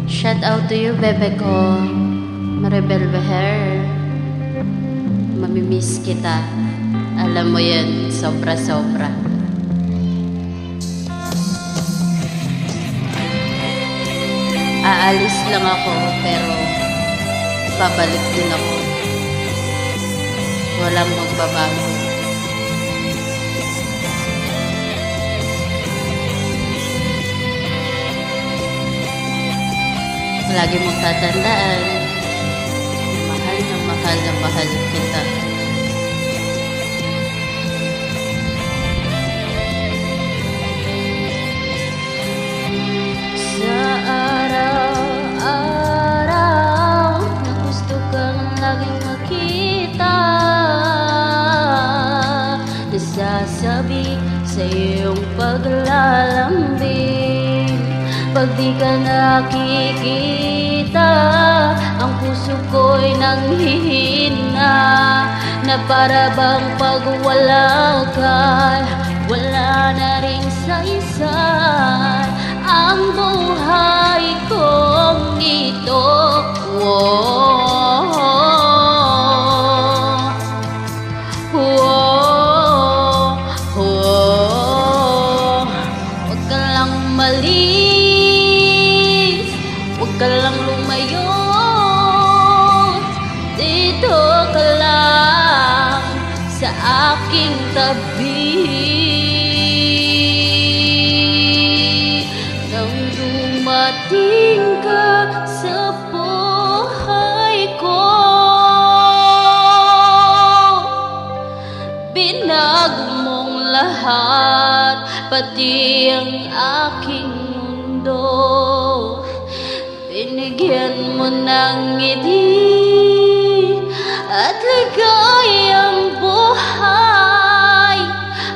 Shout out to you, bebe ko. Maribel Beher. Mamimiss kita. Alam mo yan, sobra-sobra. Aalis lang ako, pero babalik din ako. Walang magbabago. Lagi mong tatandaan, mahal na mahal kita. Sa araw-araw na gusto kang laging makita, nasasabi sa iyong paglalambing. Pag di ka nakikita, ang puso ko'y nanghihina, na para bang pag wala ka, wala na ring saysay ang buhay kong ito. Whoa, whoa, whoa. Huwag ka lang huwag ka lang lumayo, dito ka lang sa aking tabi. Nang dumating ka sa buhay ko, binago mong lahat, pati ang aking mundo. Binigyan mo ng ngiti at ligayang buhay.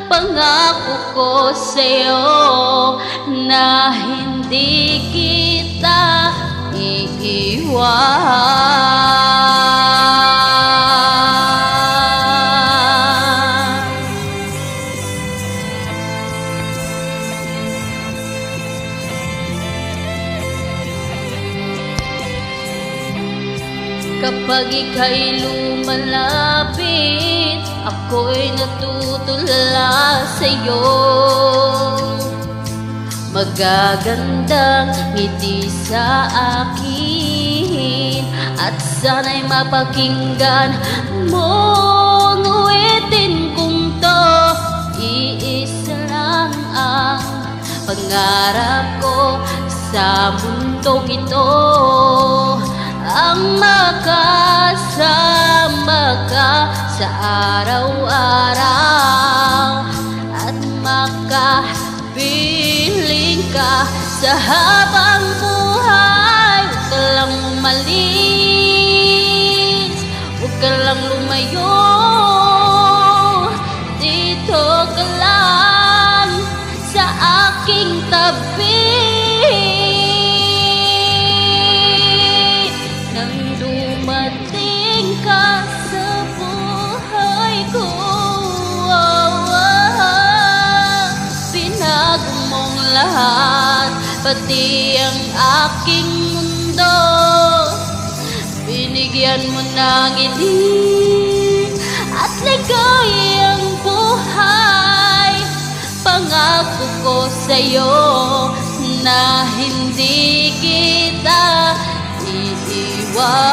Pangako ko sa'yo na hindi kita iiwan. Kapag ika'y lumalapit, ako'y natutula sa'yo. Magagandang ngiti sa akin, at sana'y mapakinggan mo. Nguwitin kong to, iisa lang ang pangarap ko sa mundong ito, ang makasama ka sa araw-araw at makapiling ka sa habang buhay. Huwag ka lang umalis, huwag ka lang lumayo, dito ka lang sa aking tabi. Lahat, pati ang aking mundo, binigyan mo ng ngiti at ligayang buhay. Pangako ko sa'yo na hindi kita iiwan.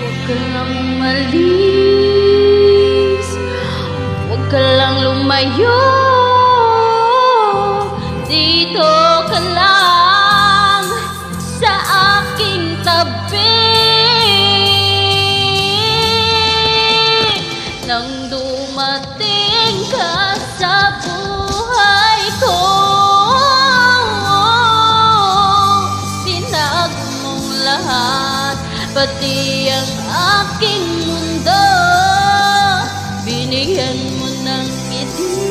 Huwag ka lang pati ang aking mundo. Binigyan mo ng ngiti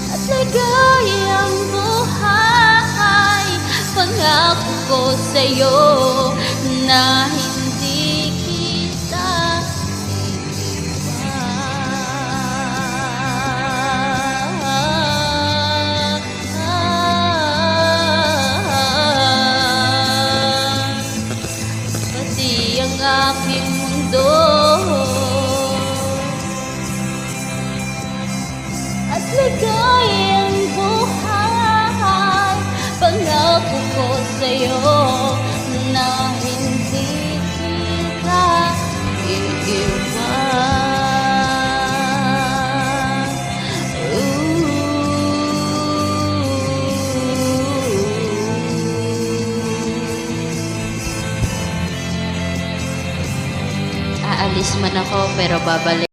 at ligayang buhay. Pangako ko sa'yo na hindi kita iiwan. Pati ang aking mundo at ligayang buhay. Pangako ko sa'yo na hindi kita iiwan. Aalis man ako pero babalik